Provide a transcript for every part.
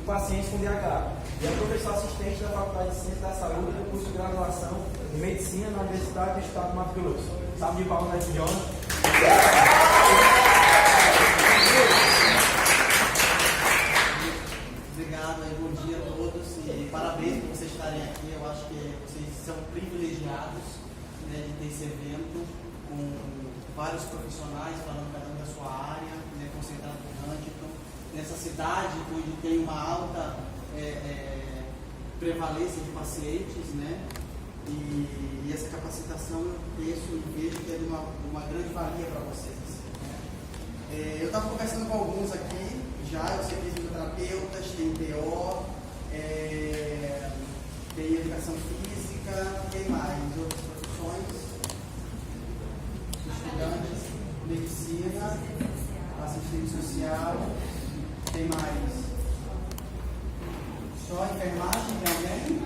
pacientes com DH. E é professor assistente da Faculdade de Ciências da Saúde do curso de graduação em Medicina na Universidade do Estado do Mato Grosso. Salve de palmas aí, John. Obrigado, bom dia a todos e parabéns por vocês estarem aqui. Eu acho que vocês são privilegiados, né, de ter esse evento com vários profissionais falando cada um da sua área, né, concentrado no Huntington, nessa cidade onde tem uma alta prevalência de pacientes, né, e essa capacitação eu penso e vejo que é de uma grande valia para vocês. Eu estava conversando com alguns aqui já, eu sei que fisioterapeutas, tem PO, tem educação física, tem mais outras profissões, estudantes, medicina, assistente social, tem mais. Só enfermagem, tem alguém?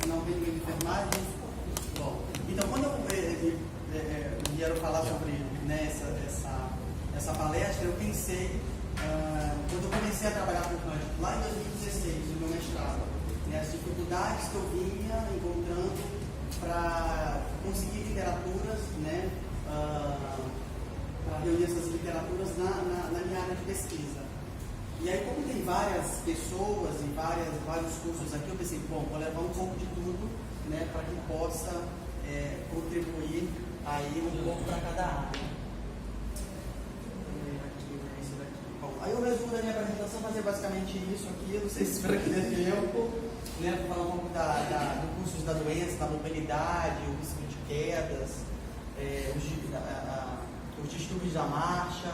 Não tem ninguém de enfermagem? Bom, então quando eu vieram falar sobre, né, essa palestra, eu pensei, quando eu comecei a trabalhar com o Huntington, lá em 2016, no meu mestrado, né, as dificuldades que eu vinha encontrando para conseguir literaturas, né, para reunir essas literaturas na minha área de pesquisa. E aí, como tem várias pessoas e vários cursos aqui, eu pensei, bom, vou levar um pouco de tudo, né, para que possa contribuir aí um pouco para cada área. Aí o resumo da minha apresentação vai ser basicamente isso aqui, eu não sei se espero que dê tempo, né, para falar um pouco do curso da doença, da mobilidade, o risco de quedas, os distúrbios da marcha,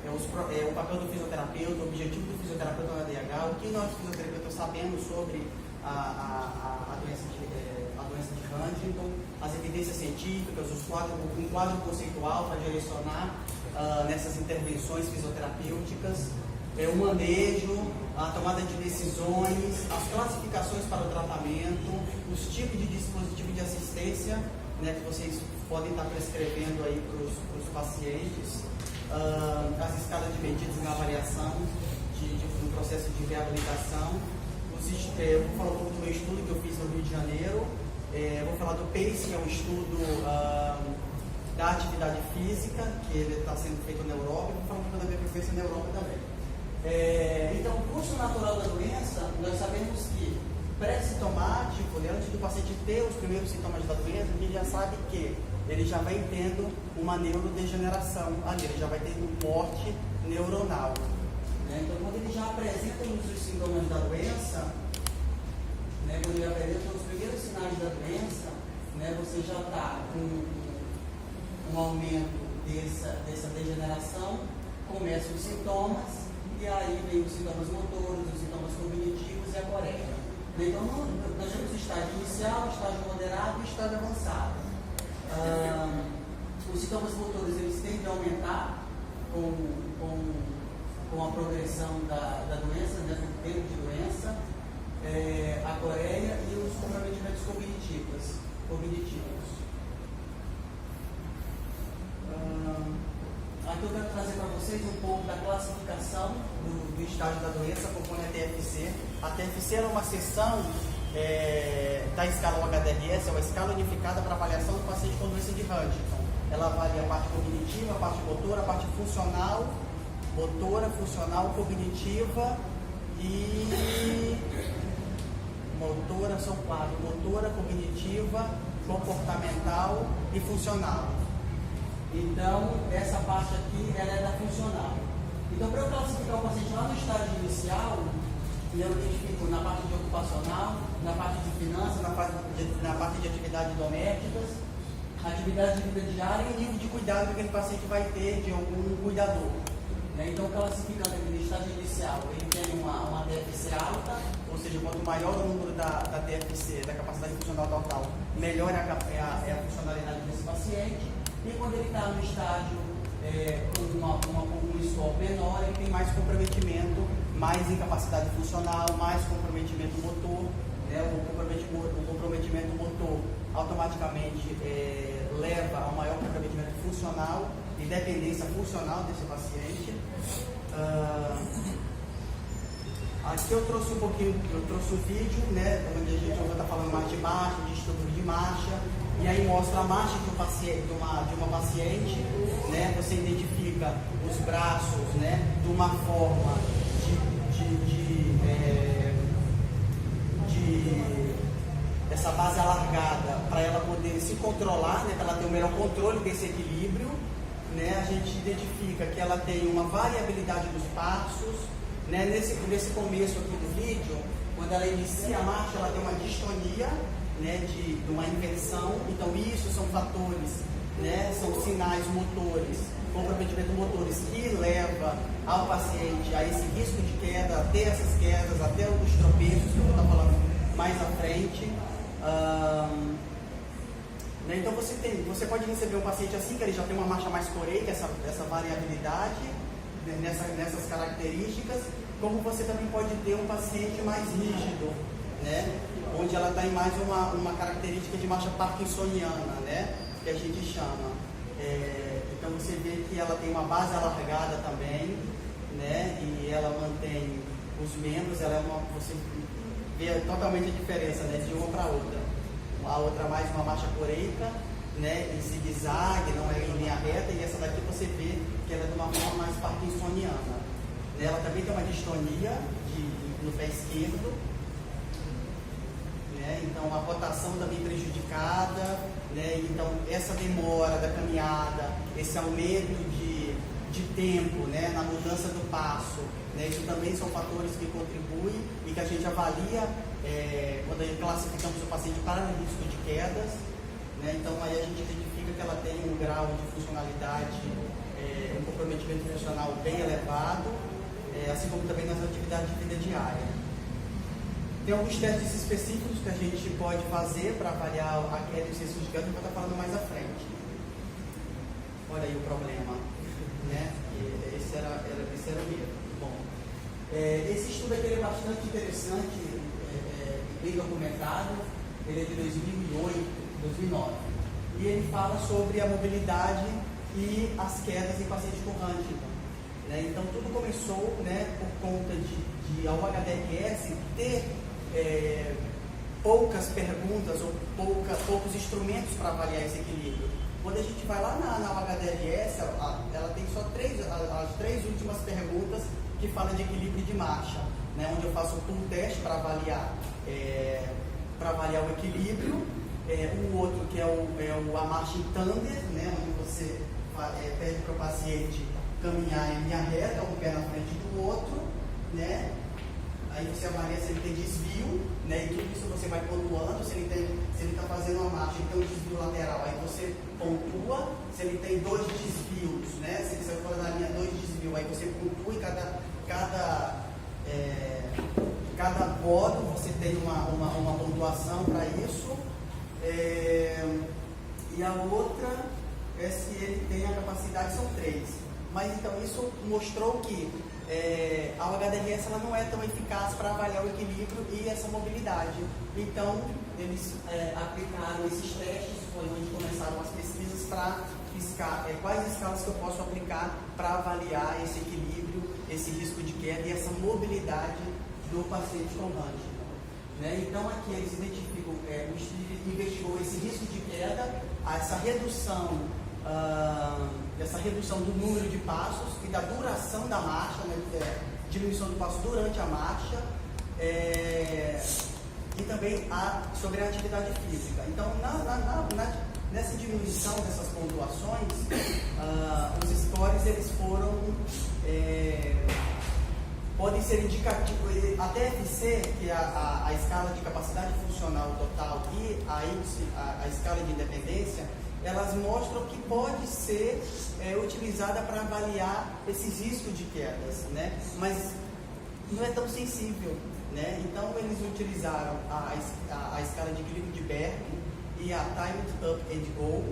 o papel do fisioterapeuta, o objetivo do fisioterapeuta na DH, o que nós fisioterapeutas sabemos sobre a doença de Huntington, as evidências científicas, um quadro conceitual para direcionar nessas intervenções fisioterapêuticas, o manejo, a tomada de decisões, as classificações para o tratamento, os tipos de dispositivo de assistência, né, que vocês podem estar prescrevendo aí para os pacientes, as escalas de medidas na avaliação no processo de reabilitação. Eu vou falar um pouco do meu estudo que eu fiz no Rio de Janeiro. Vou falar do PACE, é um estudo da atividade física, que ele está sendo feito na Europa. Vou falar um pouco da minha experiência na Europa também. Então, o curso natural da doença, nós sabemos que pré-sintomático, né, antes do paciente ter os primeiros sintomas da doença, a gente já sabe que ele já vai tendo uma neurodegeneração ali, ele já vai tendo morte neuronal. Né? Então, quando ele já apresenta os sintomas da doença, né, quando ele apresenta os primeiros sinais da doença, né, você já está com um aumento dessa degeneração, começam os sintomas, e aí vem os sintomas motores, os sintomas cognitivos e a coreia. Então, nós temos o estágio inicial, o estágio moderado e o estágio avançado. Os sintomas motores eles tendem a aumentar com a progressão da doença, né, com o tempo de doença, a coreia e os comprometimentos cognitivos. Aqui eu quero trazer para vocês um pouco da classificação do estágio da doença conforme a TFC. A TFC era uma seção da escala HDRS, é uma escala unificada para avaliação do paciente com doença de Huntington. Ela avalia a parte cognitiva, a parte motora, a parte funcional, motora, funcional, cognitiva e motora, são quatro: motora, cognitiva, comportamental e funcional. Então, essa parte aqui, ela é da funcional. Então, para eu classificar o paciente lá no estágio inicial, eu identifico na parte de ocupacional, na parte de finanças, na parte de atividades domésticas, atividade de vida diária e o nível de cuidado que aquele paciente vai ter de algum cuidador. Né? Então, classificando aqui no estágio inicial, ele tem uma TFC alta, ou seja, quanto maior o número da TFC, da capacidade funcional total, melhor é a funcionalidade desse paciente. E quando ele está no estágio com um score menor, ele tem mais comprometimento, mais incapacidade funcional, mais comprometimento motor. Né? O comprometimento motor automaticamente leva ao maior comprometimento funcional e dependência funcional desse paciente. Aqui eu trouxe um vídeo, né, onde a gente vai estar falando mais de marcha, de estrutura de marcha, e aí mostra a marcha de uma paciente, né, você identifica os braços, né, de uma forma essa base alargada para ela poder se controlar, né, para ela ter o melhor controle desse equilíbrio, né, a gente identifica que ela tem uma variabilidade dos passos, né, nesse começo aqui do vídeo, quando ela inicia a marcha, ela tem uma distonia, né, de uma inversão, então isso são fatores, né, são sinais motores, comprometimento motores que leva ao paciente a esse risco de queda, até essas quedas, até os tropeços, que eu vou estar falando mais à frente. Né, então você pode receber um paciente assim, que ele já tem uma marcha mais coreica, essa variabilidade, né, nessas características, como você também pode ter um paciente mais rígido, né, onde ela está em mais uma característica de marcha parkinsoniana, né, que a gente chama. Então você vê que ela tem uma base alargada também, né, e ela mantém os membros, você vê totalmente a diferença, né, de uma para outra. A outra mais uma marcha coreica, né, em zigue-zague, não é em linha reta, e essa daqui você vê que ela é de uma forma mais parkinsoniana. Ela também tem uma distonia no pé esquerdo, né, então a rotação também prejudicada, né, então essa demora da caminhada, esse aumento de tempo, né, na mudança do passo, né, isso também são fatores que contribuem e que a gente avalia quando classificamos o paciente para o risco de quedas, né, então aí a gente identifica que ela tem um grau de funcionalidade, um comprometimento funcional bem elevado, assim como também nas atividades de vida diária. Tem alguns testes específicos que a gente pode fazer para avaliar a queda e os riscos de queda, que eu vou estar falando mais à frente. Olha aí o problema, né? Esse era o medo. Bom, esse estudo aqui é bastante interessante, bem documentado, ele é de 2009, e ele fala sobre a mobilidade e as quedas em pacientes com Huntington. Né? Então tudo começou, né, por conta de ao HDRS ter poucas perguntas ou poucos instrumentos para avaliar esse equilíbrio. Quando a gente vai lá na HDRS, ela tem só as três últimas perguntas que falam de equilíbrio de marcha, né, onde eu faço um pull test para avaliar o equilíbrio, o outro que é a marcha em tandem, né, onde você pede para o paciente caminhar em linha reta, um pé na frente do outro, né? Aí você avalia se ele tem desvio, né? E tudo isso você vai pontuando, se ele está fazendo uma marcha e tem um desvio lateral, aí você pontua, se ele tem 2 desvios, né? Se ele saiu fora da linha 2 desvios, aí você pontua e cada modo você tem uma pontuação para isso. E a outra é se ele tem a capacidade, são 3. Mas então isso mostrou que a HDRS ela não é tão eficaz para avaliar o equilíbrio e essa mobilidade. Então eles aplicaram esses testes, foi onde começaram as pesquisas para fiscar quais escalas que eu posso aplicar para avaliar esse equilíbrio, esse risco de queda e essa mobilidade do paciente com Huntington. Né? Então aqui eles identificam, o estudo investigou esse risco de queda, essa redução do número de passos e da duração da marcha, né, diminuição do passo durante a marcha, e também sobre a atividade física. Então, nessa diminuição dessas pontuações, os scores eles foram podem ser indicativos, a TFC, que é a escala de capacidade funcional total, e a escala de independência, elas mostram que pode ser utilizada para avaliar esses riscos de quedas, né? Mas não é tão sensível, né? Então eles utilizaram a escala de equilíbrio de Berg e a Timed Up and Go,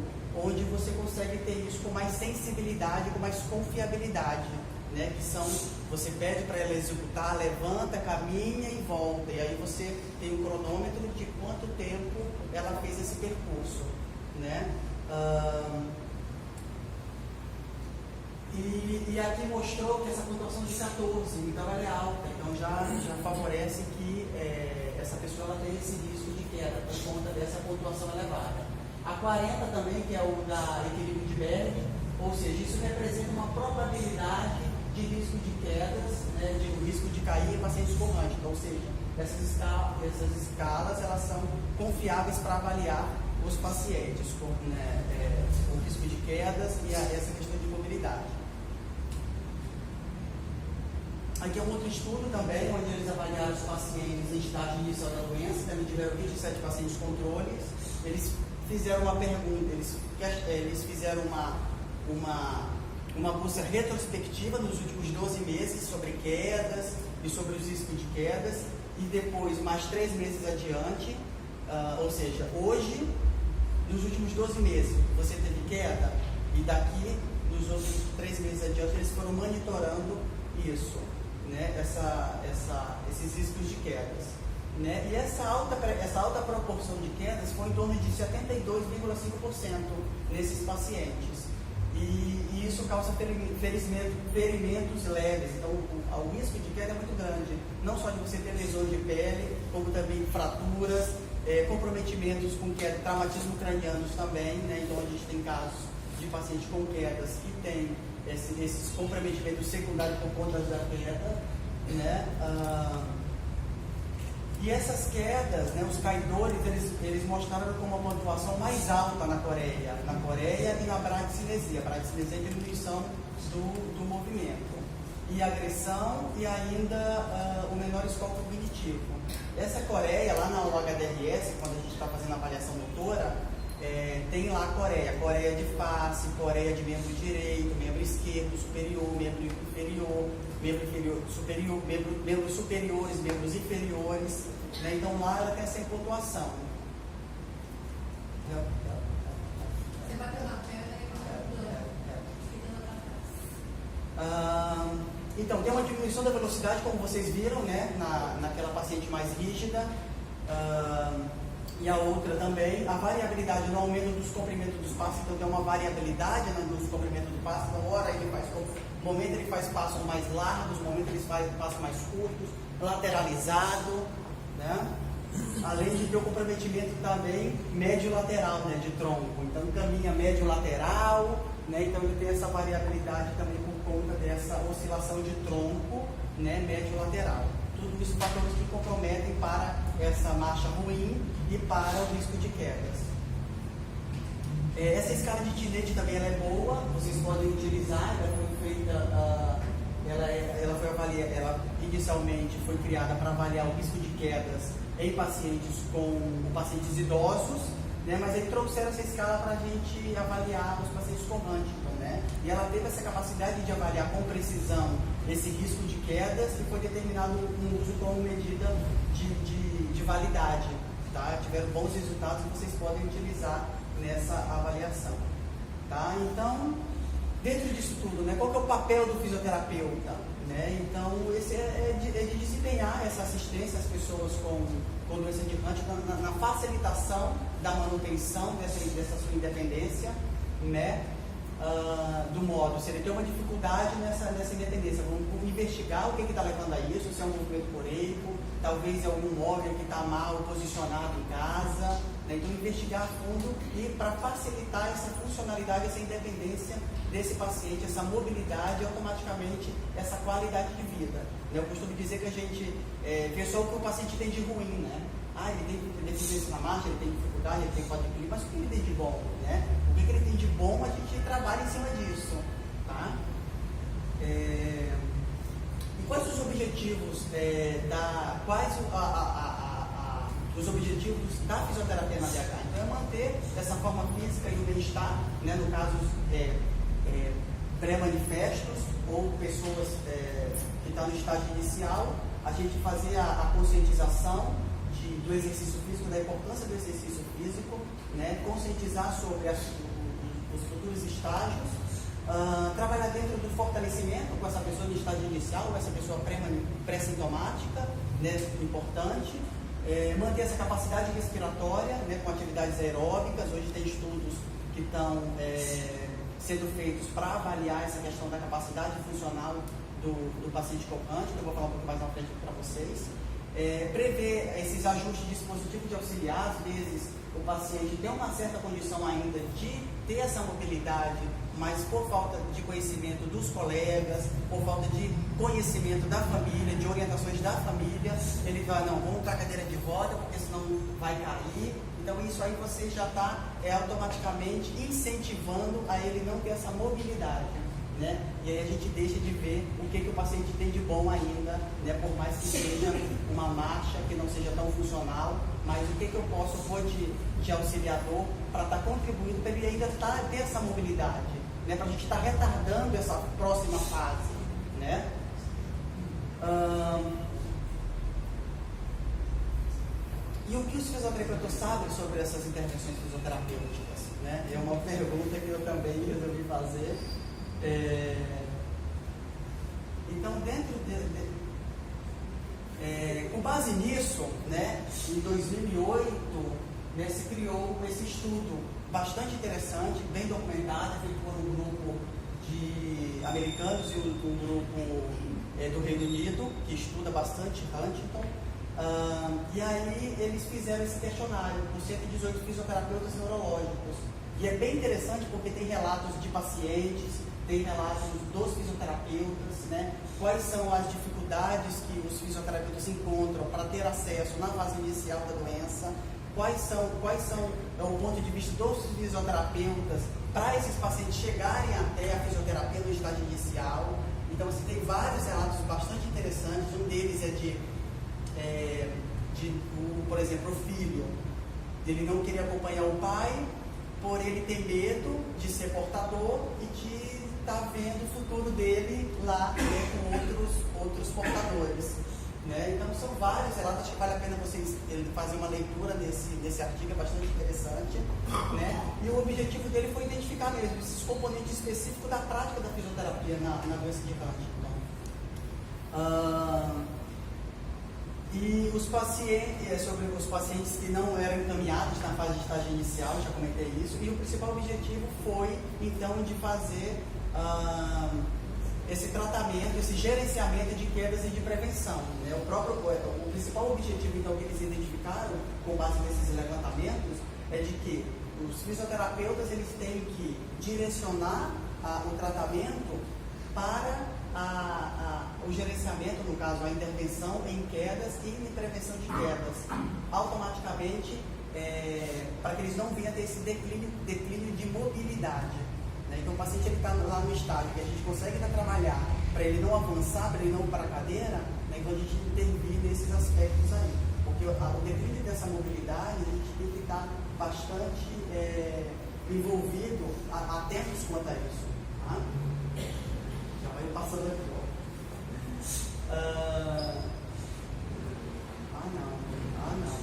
onde você consegue ter isso com mais sensibilidade, com mais confiabilidade, né? Que são, você pede para ela executar, levanta, caminha e volta, e aí você tem um cronômetro de quanto tempo ela fez esse percurso, né? E aqui mostrou que essa pontuação de 14, então ela é alta, então já favorece que essa pessoa ela tenha esse risco de queda por conta dessa pontuação elevada. A 40 também, que é o da equilíbrio de Berg, ou seja, isso representa uma probabilidade de risco de quedas, né, de risco de cair em pacientes comantes. Então, ou seja, essas escalas elas são confiáveis para avaliar os pacientes com o risco de quedas e essa questão de mobilidade. Aqui é um outro estudo também, onde eles avaliaram os pacientes em estágio inicial da doença, também tiveram 27 pacientes controles. Eles fizeram uma pergunta, eles fizeram uma busca retrospectiva nos últimos 12 meses sobre quedas e sobre os riscos de quedas, e depois mais 3 meses adiante, ou seja, hoje, nos últimos 12 meses, você teve queda, e daqui, nos outros 3 meses adiante, eles foram monitorando isso, né, esses riscos de quedas. Né? E essa alta proporção de quedas foi em torno de 72,5% nesses pacientes. E isso causa ferimentos leves. Então, o risco de queda é muito grande. Não só de você ter lesões de pele, como também fraturas, comprometimentos com queda, traumatismo cranianos também. Né? Então, a gente tem casos de pacientes com quedas que têm esses comprometimentos secundários por conta da queda. Né? E essas quedas, né, os caidores, eles mostraram como uma pontuação mais alta na Coreia e na bradicinesia. A bradicinesia é a diminuição do movimento. E agressão e ainda o menor score cognitivo. Essa Coreia, lá na HDRS, quando a gente está fazendo a avaliação motora, tem lá Coreia de face, Coreia de membro direito, membro esquerdo, superior, membro inferior, membros superiores, membros inferiores, né? Então lá ela tem essa pontuação. Você bateu na perna e então, tem uma diminuição da velocidade, como vocês viram, né? Naquela paciente mais rígida. E a outra também, a variabilidade no aumento dos comprimentos dos passos, então tem uma variabilidade nos comprimentos do passo, então hora ele faz, momento ele faz passos mais largos, momento ele faz passos mais curtos, lateralizado, né? Além de ter o comprometimento também médio-lateral, né, de tronco, então caminha médio-lateral, né? Então ele tem essa variabilidade também por conta dessa oscilação de tronco, né, médio-lateral. Tudo isso fatores que comprometem para essa marcha ruim e para o risco de quedas. Essa escala de Tillet também ela é boa, vocês podem utilizar, ela foi feita, ela inicialmente foi criada para avaliar o risco de quedas em pacientes idosos, né, mas aí trouxeram essa escala para a gente avaliar os pacientes com Huntington, né, e ela teve essa capacidade de avaliar com precisão esse risco de quedas e foi determinado um uso como medida de validade. Tá? Tiveram bons resultados que vocês podem utilizar nessa avaliação. Tá? Então, dentro disso tudo, né, qual que é o papel do fisioterapeuta? Né? Então, esse é de desempenhar essa assistência às pessoas com doença de Huntington na facilitação da manutenção dessa sua independência, né? Do modo, se ele tem uma dificuldade nessa independência, vamos investigar o que está levando a isso, se é um movimento coreico, talvez é algum órgão que está mal posicionado em casa, né? Então investigar a fundo e para facilitar essa funcionalidade, essa independência desse paciente, essa mobilidade e automaticamente essa qualidade de vida. Eu costumo dizer que a gente vê só o que o paciente tem de ruim, né? Ele tem deficiência na marcha, ele tem dificuldade, ele tem quadriplegia, mas o que ele tem de bom, né? O que ele tem de bom, a gente trabalha em cima disso, tá? E quais os objetivos os objetivos da fisioterapia na DH? Então é manter essa forma física e o bem-estar, né? No caso pré-manifestos ou pessoas que estão no estágio inicial, a gente fazer a conscientização do exercício físico, da importância do exercício físico, né? Conscientizar sobre os futuros estágios, trabalhar dentro do fortalecimento com essa pessoa no estágio inicial, com essa pessoa pré-sintomática, né? Importante, manter essa capacidade respiratória, né? Com atividades aeróbicas. Hoje tem estudos que estão sendo feitos para avaliar essa questão da capacidade funcional do paciente cocante, que eu vou falar um pouco mais na frente para vocês. Prever esses ajustes de dispositivo de auxiliar, às vezes o paciente tem uma certa condição ainda de ter essa mobilidade, mas por falta de conhecimento dos colegas, por falta de conhecimento da família, de orientações da família, ele vai, não, vamos para a cadeira de roda, porque senão vai cair. Então isso aí você já está automaticamente incentivando a ele não ter essa mobilidade, né? E aí a gente deixa de ver o que o paciente tem de bom ainda, né? Por mais que seja uma marcha que não seja tão funcional, mas o que eu posso pôr de auxiliador para estar contribuindo para ele ainda ter essa mobilidade, né? Para a gente estar retardando essa próxima fase, né? E o que os fisioterapeutas sabem sobre essas intervenções fisioterapêuticas, né? É uma pergunta que eu também resolvi fazer. Então, com base nisso, né, em 2008, né, se criou esse estudo bastante interessante, bem documentado, feito por um grupo de americanos e um grupo do Reino Unido, que estuda bastante Huntington. E aí eles fizeram esse questionário com 118 fisioterapeutas neurológicos. E é bem interessante porque tem relatos de pacientes, tem relatos dos fisioterapeutas, né? Quais são as dificuldades que os fisioterapeutas encontram para ter acesso na fase inicial da doença, quais são o ponto de vista dos fisioterapeutas para esses pacientes chegarem até a fisioterapia no estágio inicial. Então, assim, tem vários relatos bastante interessantes. Um deles é por exemplo, o filho. Ele não queria acompanhar o pai, por ele ter medo de ser portador e de estar vendo o futuro dele lá, né, com outros portadores, né? Então são vários relatos, acho que vale a pena vocês fazerem uma leitura desse artigo, é bastante interessante, né? E o objetivo dele foi identificar mesmo esses componentes específicos da prática da fisioterapia na doença de Huntington. E os pacientes, sobre os pacientes que não eram encaminhados na fase de estágio inicial, já comentei isso, e o principal objetivo foi, então, de fazer esse tratamento, esse gerenciamento de quedas e de prevenção, né? O principal objetivo, então, que eles identificaram, com base nesses levantamentos, é de que os fisioterapeutas, eles têm que direcionar o tratamento para o gerenciamento, no caso, a intervenção em quedas e em prevenção de quedas, automaticamente, para que eles não venham a ter esse declínio de mobilidade, né? Então, o paciente está lá no estágio que a gente consegue trabalhar para ele não avançar, para ele não ir para a cadeira, né? Então a gente intervir nesses aspectos aí, porque o declínio dessa mobilidade, a gente tem que estar bastante envolvido, atentos quanto a isso, tá? Já vai passando aqui, ó. Não.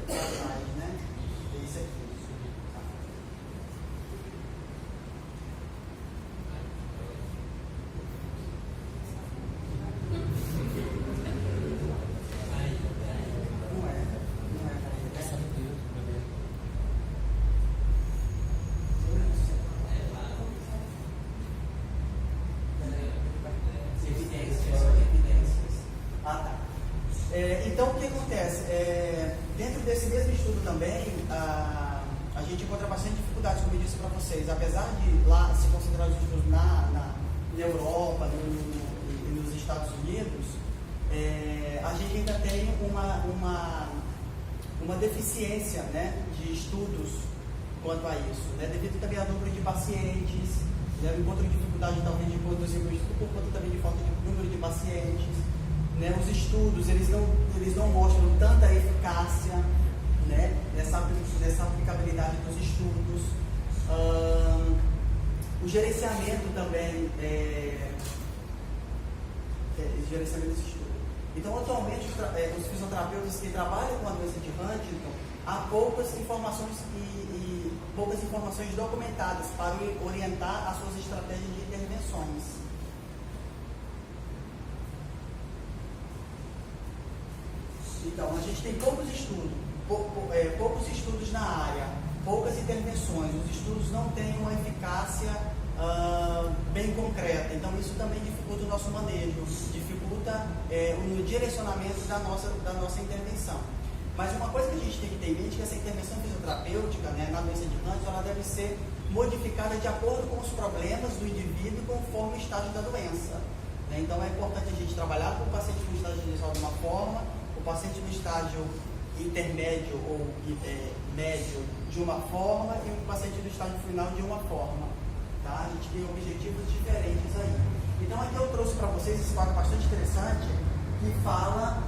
É para trás, né? É isso aqui. Não é. Então, o que acontece? Dentro desse mesmo estudo também, a gente encontra bastante dificuldades, como eu disse para vocês. Apesar de lá se considerar os estudos na Europa e nos Estados Unidos, a gente ainda tem uma deficiência, né, de estudos quanto a isso, né, devido também ao número de pacientes, né, encontro dificuldade talvez de produzir o estudo por conta também de falta de número de pacientes. Né, os estudos, eles não mostram tanta eficácia, né, nessa aplicabilidade dos estudos. O gerenciamento também, gerenciamento desse estudo. Então, atualmente, os fisioterapeutas que trabalham com a doença de Huntington, há poucas informações poucas informações documentadas para orientar as suas estratégias de intervenções. Então, a gente tem poucos estudos na área, poucas intervenções, os estudos não têm uma eficácia bem concreta, então isso também dificulta o nosso manejo, dificulta o direcionamento da nossa intervenção. Mas uma coisa que a gente tem que ter em mente é que essa intervenção fisioterapêutica, né, na doença de Huntington, ela deve ser modificada de acordo com os problemas do indivíduo conforme o estágio da doença. Né? Então é importante a gente trabalhar com o paciente no estágio inicial de uma forma, o paciente no estágio intermédio ou médio de uma forma e o paciente no estágio final de uma forma. Tá? A gente tem objetivos diferentes aí. Então aqui eu trouxe para vocês esse quadro bastante interessante que fala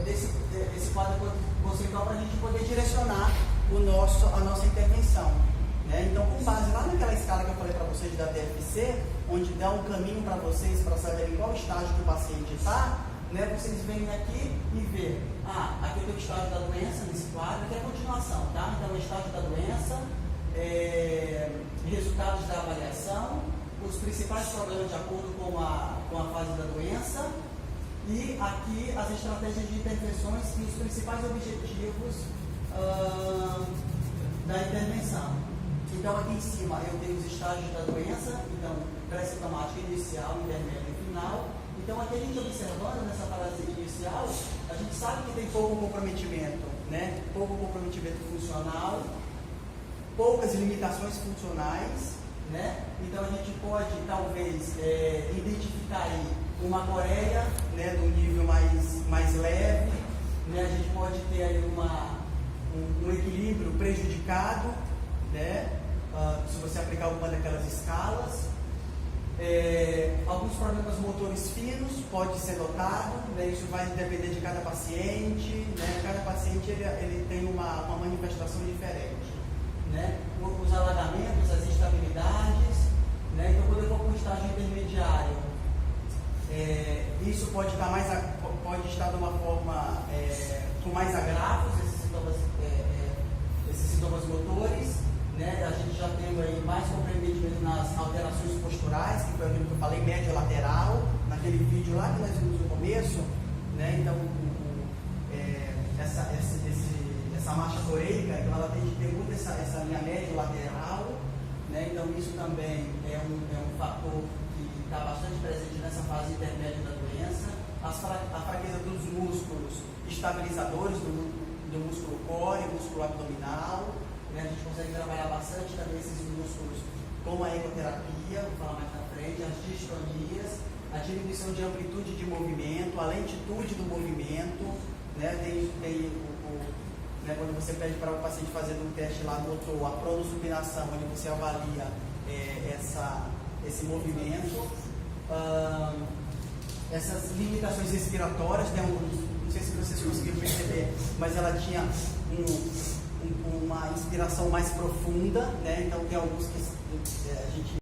desse quadro conceitual para a gente poder direcionar a nossa intervenção. Né? Então, com base lá naquela escala que eu falei para vocês da DFC, onde dá um caminho para vocês para saberem qual estágio que o paciente está, né? Vocês vêm aqui e vê, aqui eu tenho o estágio da doença nesse quadro, que é a continuação, tá? Então, o estágio da doença, resultados da avaliação, os principais problemas de acordo com a fase da doença, e aqui as estratégias de intervenções e os principais objetivos da intervenção. Então aqui em cima eu tenho os estágios da doença, então pré-sintomática inicial, intermédia e final. Então aqui a gente observando nessa fase inicial, a gente sabe que tem pouco comprometimento, né? Pouco comprometimento funcional, poucas limitações funcionais, né? Então a gente pode talvez identificar aí uma coreia, né, do nível mais leve, né? A gente pode ter aí um equilíbrio prejudicado, né? Se você aplicar uma daquelas escalas, alguns problemas motores finos pode ser notado, né? Isso vai depender de cada paciente, né? Cada paciente ele tem uma manifestação diferente, né? Os alagamentos, as instabilidades, né? Então quando eu for para o estágio intermediário, isso pode estar de uma forma com mais agravos, esses sintomas motores, né? A gente já tem aí mais comprometimento nas alterações posturais, que foi aquilo que eu falei, médio lateral, naquele vídeo lá que nós vimos no começo, né? Então essa marcha coreica, então ela tem que ter muito essa linha médio lateral, né? Então isso também é um fator que está bastante presente nessa fase intermédia da doença. A fraqueza dos músculos estabilizadores, do músculo core, músculo abdominal, né? A gente consegue trabalhar bastante também esses músculos com a ecoterapia, vou falar mais na frente, as distonias, a diminuição de amplitude de movimento, a lentitude do movimento, né? Né, quando você pede para o paciente fazer um teste lá, notou a pronosupinação, onde você avalia esse movimento, essas limitações respiratórias, né, não sei se vocês conseguiram perceber, mas ela tinha uma inspiração mais profunda, né, então tem alguns que a gente